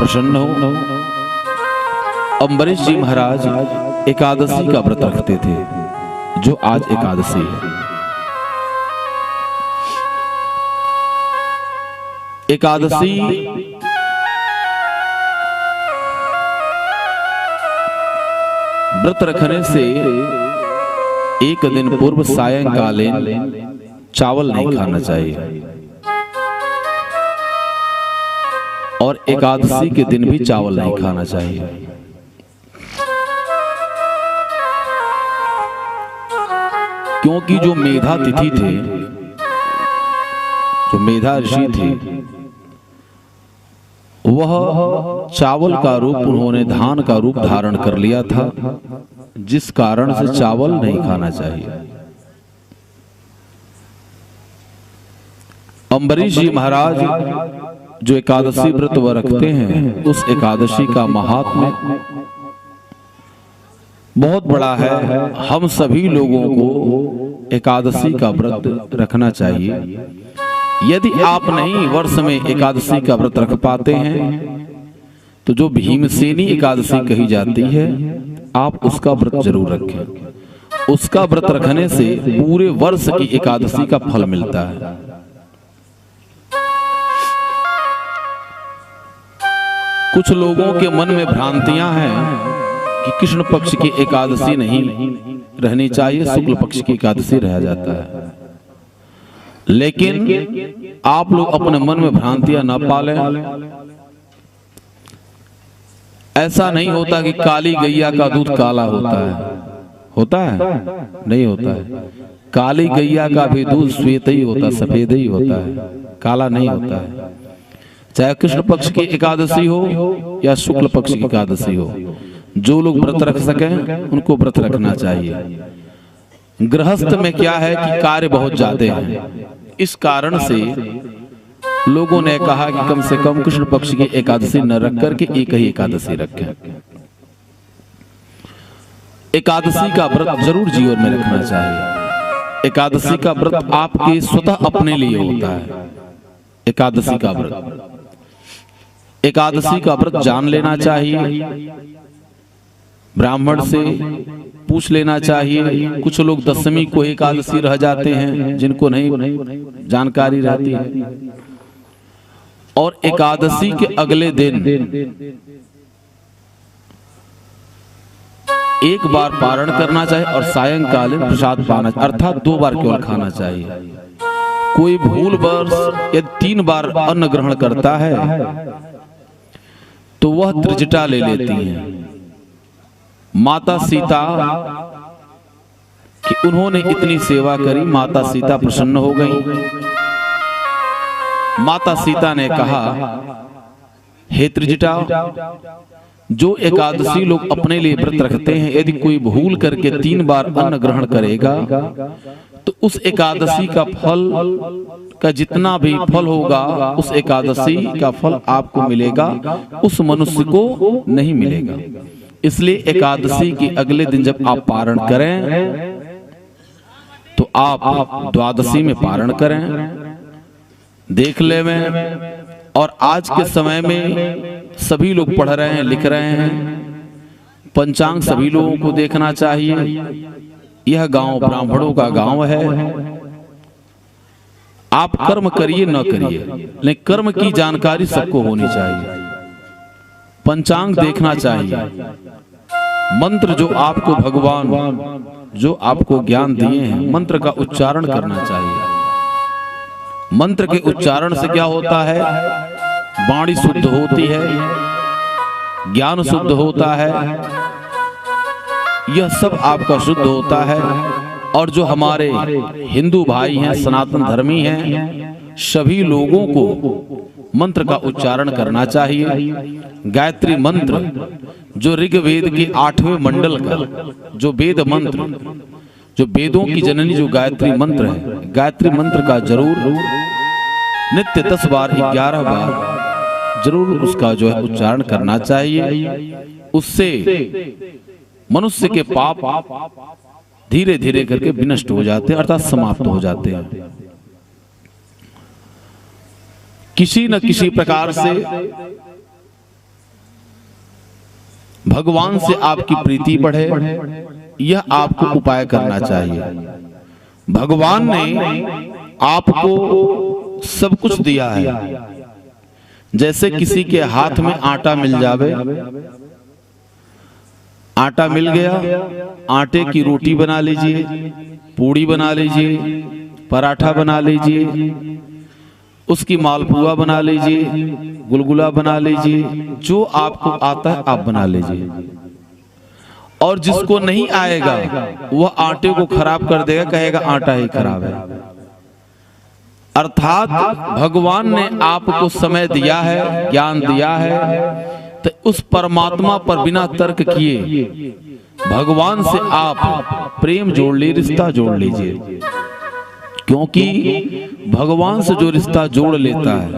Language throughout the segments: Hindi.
प्रसन्न हो। अम्बरीश जी महाराज एकादशी का व्रत रखते थे, जो आज एकादशी है। एकादशी व्रत रखने से एक दिन पूर्व सायंकालीन चावल नहीं खाना चाहिए और एकादशी के दिन भी चावल नहीं खाना चाहिए। क्योंकि जो मेधा तिथि थे, जो मेधा ऋषि थे, वह चावल का रूप, उन्होंने धान का रूप धारण कर लिया था, जिस कारण से चावल नहीं खाना चाहिए। अम्बरीश जी महाराज जो एकादशी व्रत वह रखते हैं, उस एकादशी का महात्म्य बहुत बड़ा है। हम सभी लोगों को एकादशी का व्रत रखना चाहिए। यदि आप नहीं वर्ष में एकादशी का व्रत रख पाते हैं, तो जो भीमसेनी एकादशी कही जाती है, आप उसका व्रत जरूर रखें। उसका व्रत रखने से पूरे वर्ष की एकादशी का फल मिलता है। कुछ लोगों के मन में भ्रांतियां हैं कि कृष्ण पक्ष की एकादशी नहीं रहनी चाहिए, शुक्ल पक्ष की एकादशी रह जाता है। लेकिन आप लोग अपने मन में भ्रांतियां न पालें। ऐसा नहीं होता कि काली गैया का दूध काला होता है। होता है? नहीं होता है। काली गैया का भी दूध श्वेत ही होता, सफेद ही होता है, काला नहीं होता है। चाहे कृष्ण पक्ष की एकादशी हो या शुक्ल पक्ष की एकादशी हो, जो लोग व्रत रख सकें उनको व्रत रखना चाहिए। गृहस्थ में क्या है कि कार्य बहुत ज्यादा है, इस कारण से लोगों ने कहा कि कम से कम कृष्ण पक्ष की एकादशी न रख करके एक ही एकादशी रखें। एकादशी का व्रत जरूर जीवन में रखना चाहिए। एकादशी का व्रत आपके स्वतः अपने लिए होता है। एकादशी का व्रत, एकादशी का व्रत जान लेना चाहिए, ब्राह्मण से पूछ लेना चाहिए। कुछ लोग दशमी को एकादशी रह जाते हैं, जिनको नहीं जानकारी रहती है। और एकादशी के अगले दिन एक बार पारण करना चाहिए और सायंकालीन प्रसाद पाना, अर्थात 2 बार केवल खाना चाहिए। कोई भूलवश यदि 3 बार अन्न ग्रहण करता है तो वह त्रिजटा ले लेती हैं। माता सीता कि उन्होंने इतनी सेवा करी, माता सीता प्रसन्न हो गई। माता सीता ने कहा, हे त्रिजटा, जो एकादशी लोग अपने लिए व्रत रखते हैं, यदि कोई भूल करके 3 बार अन्न ग्रहण करेगा तो उस एकादशी का फल का जितना भी फल होगा, उस एकादशी का फल आपको मिलेगा, उस मनुष्य को नहीं मिलेगा। इसलिए एकादशी के अगले दिन जब आप पारण करें तो आप द्वादशी में पारण करें, देख ले में। और आज के समय में सभी लोग पढ़ रहे हैं, लिख रहे हैं, पंचांग सभी लोगों को देखना चाहिए। यह गांव ब्राह्मणों का गांव है। आप कर्म करिए न करिए, लेकिन कर्म की जानकारी सबको होनी चाहिए। पंचांग देखना चाहिए। मंत्र जो आपको भगवान जो आपको ज्ञान दिए हैं, मंत्र का उच्चारण करना चाहिए। मंत्र के उच्चारण से क्या होता है? वाणी शुद्ध होती है, ज्ञान शुद्ध होता है, यह सब आपका शुद्ध होता है। और जो हमारे हिंदू भाई हैं, सनातन धर्मी हैं, सभी लोगों को मंत्र का उच्चारण करना चाहिए। गायत्री मंत्र जो ऋग्वेद के 8वें मंडल का जो वेद मंत्र, जो वेदों की जननी जो गायत्री मंत्र है, गायत्री मंत्र का जरूर नित्य 10 बार 11 बार जरूर उसका जो है उच्चारण करना चाहिए। उससे मनुष्य के पाप धीरे धीरे करके विनष्ट हो जाते हैं, अर्थात समाप्त हो जाते हैं। किसी न किसी प्रकार से भगवान से आपकी प्रीति बढ़े, यह आपको उपाय करना चाहिए। भगवान ने आपको सब कुछ दिया है। जैसे किसी के हाथ में आटा मिल जावे, आटा मिल गया, आटे की रोटी बना लीजिए, पूड़ी बना लीजिए, पराठा बना लीजिए, उसकी मालपुआ बना लीजिए, गुलगुला बना लीजिए, जो आपको आता है आप बना लीजिए। और जिसको नहीं आएगा वह आटे को खराब कर देगा, कहेगा आटा ही खराब है। अर्थात भगवान ने आपको समय दिया है, ज्ञान दिया है, तो उस परमात्मा पर बिना तर्क किए भगवान से आप प्रेम जोड़ लीजिए, रिश्ता जोड़ लीजिए। क्योंकि भगवान से जो रिश्ता जोड़ लेता है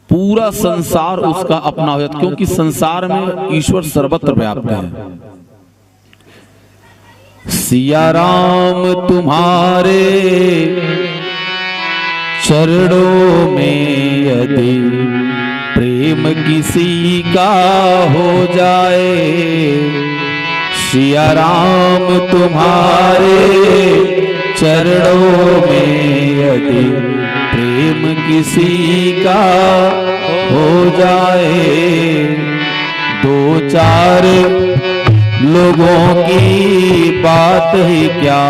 पूरा संसार उसका अपना हो जाता, क्योंकि संसार में ईश्वर सर्वत्र व्याप्त है। सिया राम तुम्हारे चरणों में यदि प्रेम किसी का हो जाए, सिया राम तुम्हारे चरणों में यदि प्रेम किसी का हो जाए, दो चार लोगों की बात ही क्या,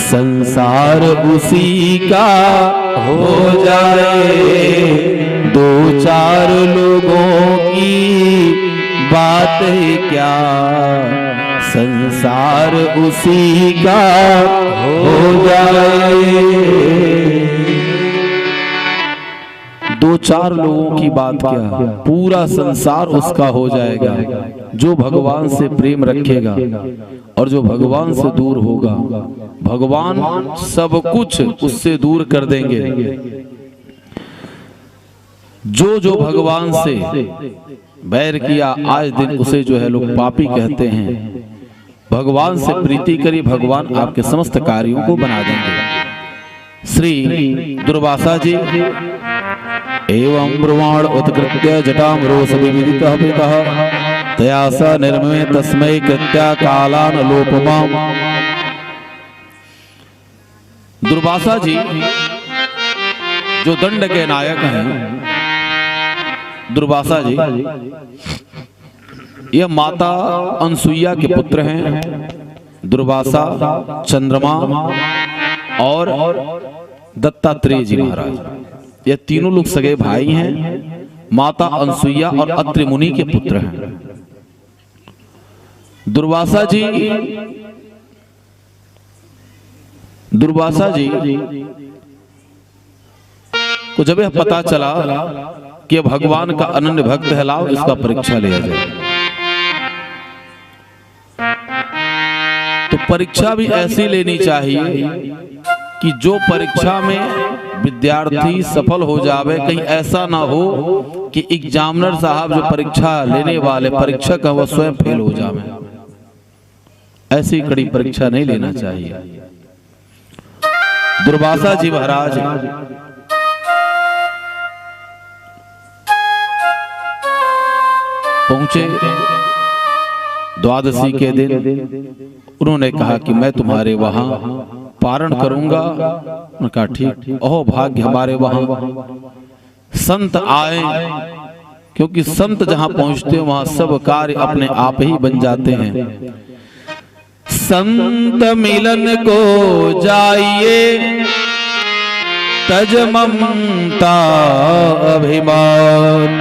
संसार उसी का हो जाए। दो चार लोगों की बात ही क्या, संसार उसी का हो जाए। दो चार लोगों की बात क्या, पूरा संसार उसका हो जाएगा। जो भगवान से प्रेम रखेगा और जो भगवान से दूर होगा, भगवान सब कुछ उससे दूर कर देंगे। जो भगवान से बैर किया आज दिन उसे जो है लोग पापी कहते हैं। भगवान से प्रीति करिए, भगवान आपके समस्त कार्यों को बना देंगे। श्री दुर्वासा जी एवं ब्रुवाण उत्कृत्य जटाम रोष विविदितः पितः तया स निर्ममे तस्मै कृत्या कालान लोपमाम। दुर्वासा जी जो दंड के नायक हैं, दुर्वासा जी यह माता अनसुईया के पुत्र हैं। दुर्वासा, चंद्रमा और दत्तात्रेय जी महाराज, ये तीनों लोग सगे भाई हैं। माता अनसुईया और अत्रि मुनि के पुत्र हैं। दुर्वासा जी को जब यह पता चला कि भगवान का अनन्य भक्त है, लाओ इसका परीक्षा लिया जाए। तो परीक्षा भी ऐसी लेनी चाहिए कि जो परीक्षा में विद्यार्थी सफल हो जावे। कहीं ऐसा ना हो कि एग्जामिनर साहब जो परीक्षा लेने वाले परीक्षक है वह स्वयं फेल हो जावे। ऐसी कड़ी परीक्षा नहीं लेना चाहिए। दुर्वासा जी महाराज पहुंचे द्वादशी के दिन। उन्होंने कहा कि मैं तुम्हारे वहां पारण करूंगा। उन्होंने कहा ठीक, ओह भाग्य हमारे वहां संत आए, क्योंकि संत जहां पहुंचते हैं वहां सब कार्य अपने आप ही बन जाते हैं। संत मिलन को जाइए तज ममता अभिमान,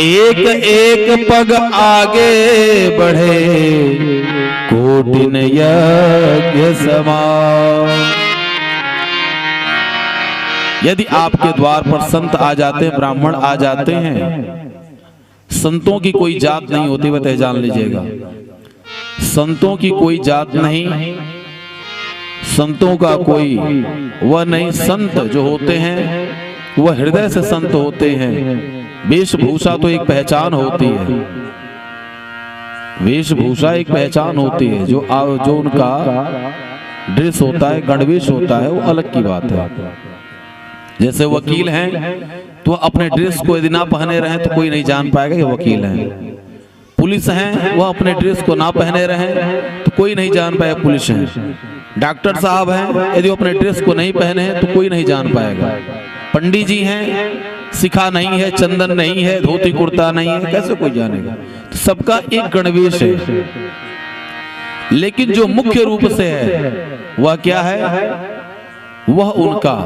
एक एक पग आगे बढ़े कोटिन यज्ञ समान। यदि आपके द्वार पर संत आ जाते हैं, ब्राह्मण आ जाते हैं, संतों की कोई जात नहीं होती, वह जान लीजिएगा। संतों की कोई जात नहीं, संतों का कोई वह नहीं। संत जो होते हैं वह हृदय से संत होते हैं। वेशभूषा तो एक पहचान होती है, वेशभूषा एक पहचान होती है। जो उनका ड्रेस होता है, गणवेश होता है, वो अलग की बात है। जैसे वकील हैं तो अपने ड्रेस को यदि ना पहने रहे तो कोई नहीं जान पाएगा ये वकील हैं। पुलिस हैं, वह अपने ड्रेस को ना पहने रहे तो कोई नहीं जान पाएगा पुलिस हैं। डॉक्टर साहब हैं, यदि अपने ड्रेस को नहीं पहने हैं तो कोई नहीं जान पाएगा। पंडित जी हैं, शिखा नहीं है, चंदन नहीं है, धोती कुर्ता नहीं है, कैसे कोई जानेगा। तो सबका एक गणवेश है, लेकिन जो मुख्य रूप से है वह क्या है? वह उनका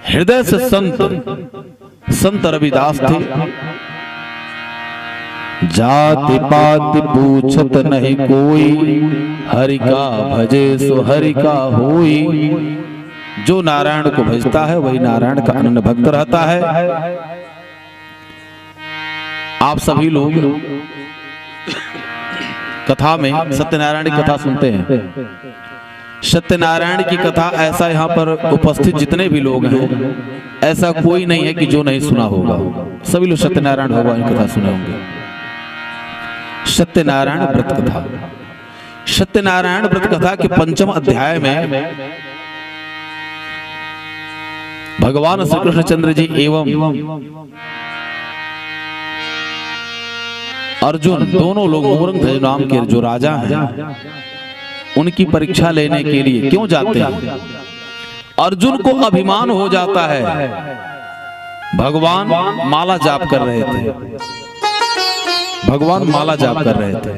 हृदय से संत रविदास थे। जाति पात पूछत नहीं कोई, हरि का भजे सो हरि का होई। जो नारायण को भजता है वही नारायण का अनन्य भक्त रहता है। आप सभी लोग कथा में सत्यनारायण की कथा सुनते हैं। सत्यनारायण की कथा ऐसा यहाँ पर उपस्थित जितने भी लोग हैं, ऐसा कोई नहीं है कि जो नहीं सुना होगा। सभी लोग सत्यनारायण भगवान की कथा सुने होंगे। सत्यनारायण व्रत कथा, सत्यनारायण व्रत कथा के 5वें अध्याय में भगवान श्री कृष्णचंद्र जी एवं अर्जुन दोनों लोग मुरंग नाम के जो राजा हैं, उनकी परीक्षा लेने के लिए क्यों जाते हैं? अर्जुन को अभिमान हो जाता है। भगवान माला जाप कर रहे थे, भगवान माला जाप कर रहे थे।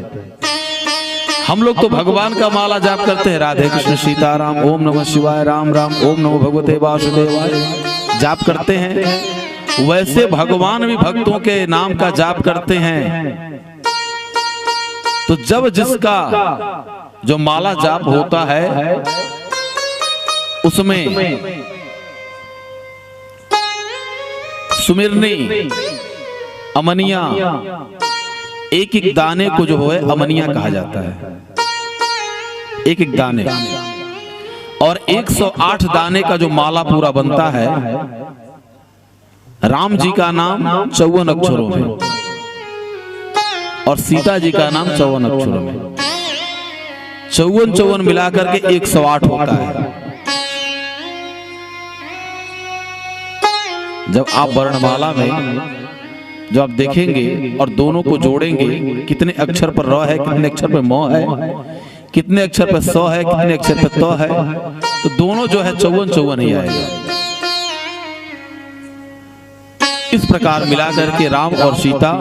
हम लोग तो भगवान का माला जाप करते हैं, राधे कृष्ण सीताराम, ओम नमः शिवाय, राम राम, ओम नमो भगवते वासुदेवाय जाप करते हैं। वैसे भगवान भी भक्तों के नाम का जाप करते हैं। तो जब जिसका जो माला जाप होता है उसमें सुमिरनी अमनिया, एक एक दाने को जो है अमनिया कहा जाता है, एक एक दाने। और 108 दाने का जो माला पूरा बनता है, राम जी का नाम 54 अक्षरों में और सीता जी का नाम 54 अक्षरों में, 54 मिलाकर के 108 होता है। जब आप वर्णमाला में जब आप देखेंगे और दोनों को जोड़ेंगे, कितने अक्षर पर र है, कितने अक्षर पर म है, कितने अक्षर पर स है, कितने अक्षर पर त है, तो दोनों जो है 54 ही आएगा। इस प्रकार मिलाकर के राम और सीता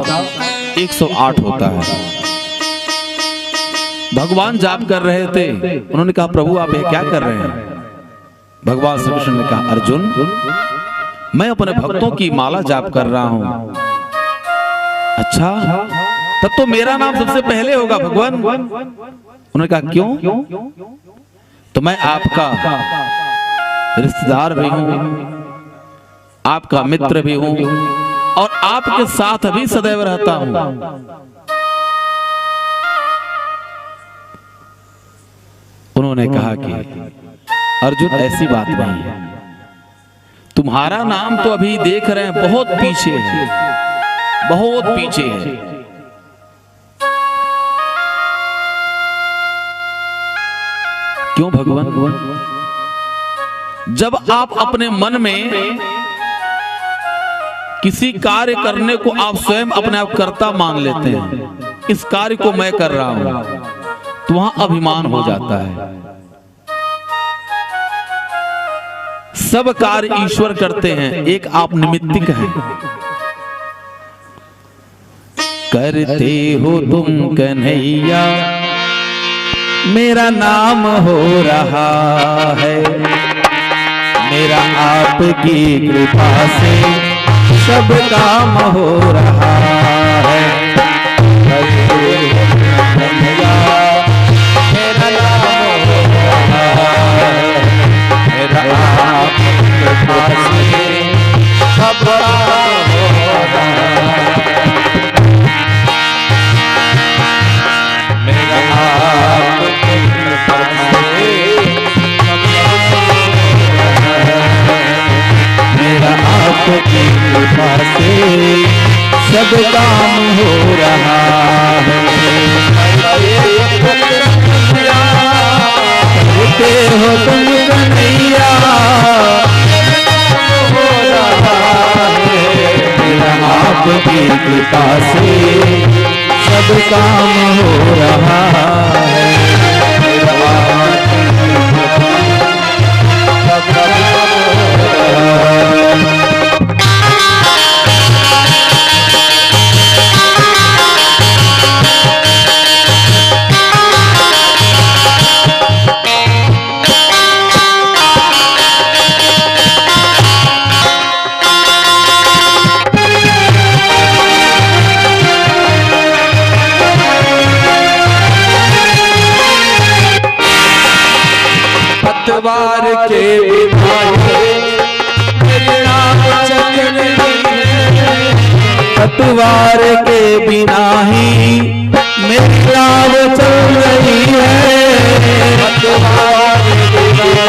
108 होता है। भगवान जाप कर रहे थे, उन्होंने कहा प्रभु आप ये क्या कर रहे हैं? भगवान श्री कृष्ण ने कहा अर्जुन मैं अपने भक्तों की माला जाप कर रहा हूं। अच्छा, तब तो मेरा नाम सबसे पहले होगा भगवान। उन्होंने कहा क्यों? तो मैं आपका रिश्तेदार भी हूं, आपका मित्र भी हूं और आपके साथ भी सदैव रहता हूं। उन्होंने कहा कि अर्जुन ऐसी बात नहीं है, तुम्हारा नाम तो अभी देख रहे हैं बहुत पीछे है, बहुत पीछे है। क्यों भगवान? जब आप अपने मन में किसी कार्य करने को आप स्वयं अपने आप कर्ता मान लेते हैं, इस कार्य को मैं कर रहा हूं, तो वहां अभिमान हो जाता है। सब कार्य ईश्वर करते हैं, एक आप निमित्तिक हैं। करते हो तुम कन्हैया, मेरा नाम हो रहा है, मेरा आपकी कृपा से सब काम हो रहा है। करते हो कन्हैया, मेरा नाम हो रहा है, मेरा आपकी कृपा से सब काम हो रहा है। आपकी कृपा से सब काम हो रहा है। करते हो तुम कन्हैया, हो रहा आपकी कृपा से सब काम हो रहा है। पतवार के पतवार के बिना ही मेरी नाव चल रही है। पतवार के बिना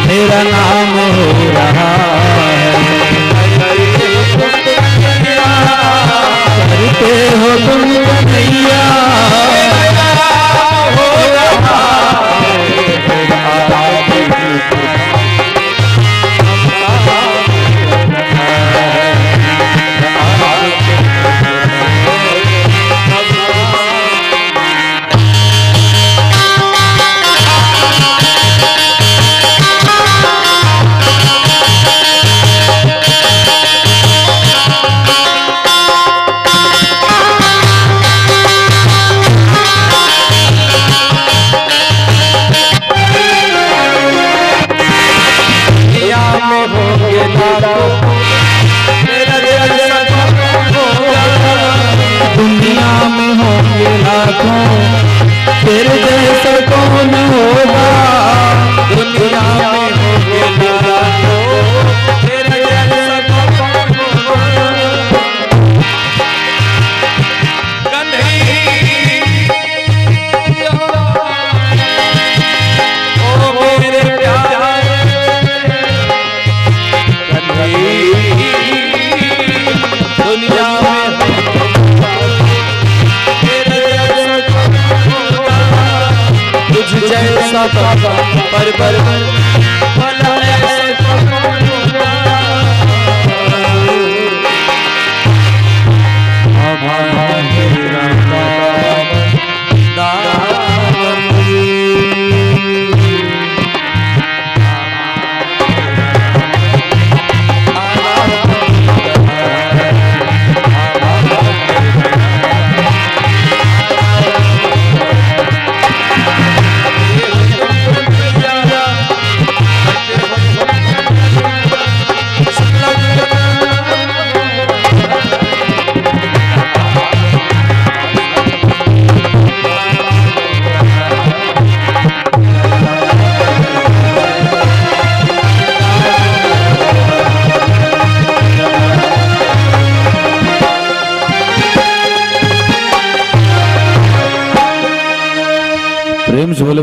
मेरा नाम हो रहा है। करते हो तुम कन्हैया हो रहा दुनिया में होंगे लाखों, तेरे जैसा कौन होगा। दुनिया में होंगे लाखों, तेरे जैसा कौन होगा। कन्हैया ओ मेरे प्यारे कन्हैया, दुनिया में जैसा पर भला ऐसा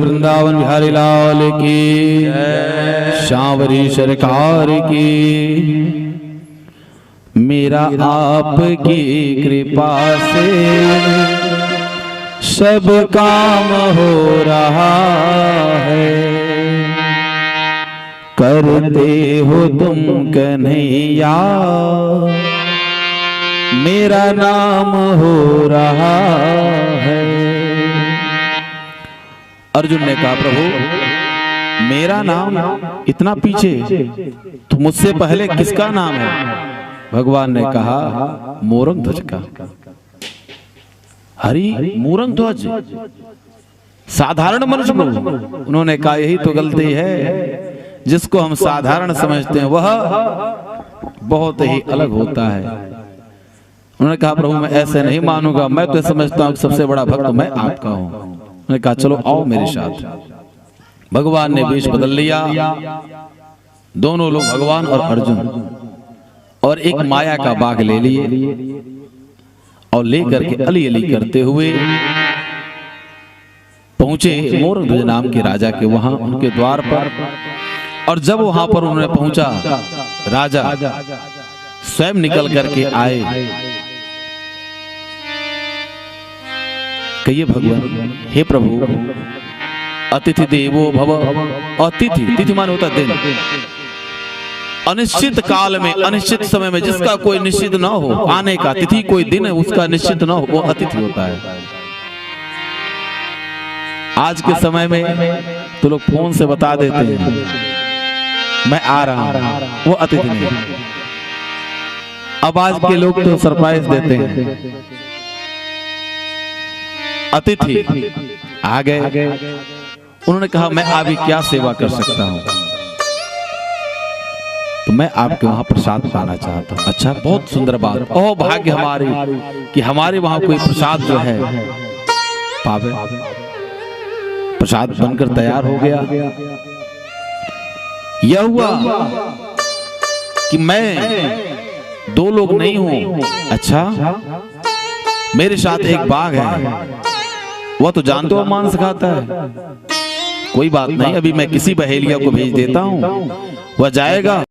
वृंदावन बिहारी लाल की, श्यावरी सरकार की। मेरा आपकी कृपा से सब काम हो रहा है, करते हो तुम कन्हैया मेरा नाम हो रहा है। अर्जुन ने कहा प्रभु मेरा नाम इतना पीछे, तो मुझसे पहले किसका नाम है? भगवान ने कहा मोरंग ध्वज का। हरि मोरंग ध्वज साधारण मनुष्य प्रभु। उन्होंने कहा यही तो गलती है, जिसको हम साधारण समझते हैं वह बहुत ही अलग होता है। उन्होंने कहा प्रभु मैं ऐसे नहीं मानूंगा, मैं तो समझता हूं सबसे बड़ा भक्त मैं आपका हूं। उन्होंने कहा चलो आओ मेरे साथ। भगवान ने वेश बदल लिया, दोनों लोग भगवान और अर्जुन, और एक माया का बाग ले लिए और लेकर के अली अली करते हुए पहुंचे मोरंग ध्वज नाम के राजा के वहां, उनके द्वार पर। और जब वहां पर उन्होंने पहुंचा, राजा स्वयं निकल करके आए। कहिए भगवान हे प्रभु अतिथि देवो भव। अतिथि तिथि मान होता दिन, अनिश्चित काल में अनिश्चित समय में जिसका कोई निश्चित ना हो आने का, तिथि कोई दिन है उसका निश्चित ना हो, वो अतिथि होता है। आज के समय में तो लोग फोन से बता देते हैं मैं आ रहा हूं, वो अतिथि नहीं। अब आज के लोग तो सरप्राइज देते हैं। अतिथि आ गए, उन्होंने कहा मैं आपकी क्या सेवा कर सकता हूं? तो मैं आपके वहां प्रसाद पाना चाहता हूं। अच्छा बहुत सुंदर बात, ओह भाग्य हमारी कि हमारे वहां कोई प्रसाद जो है पावे। प्रसाद बनकर तैयार हो गया। यह हुआ कि मैं दो लोग नहीं हूं। अच्छा मेरे साथ एक बाघ है, वह तो जानते हो मांस खाता है। कोई बात नहीं, अभी मैं किसी बहेलिया को भेज देता हूं, वह जाएगा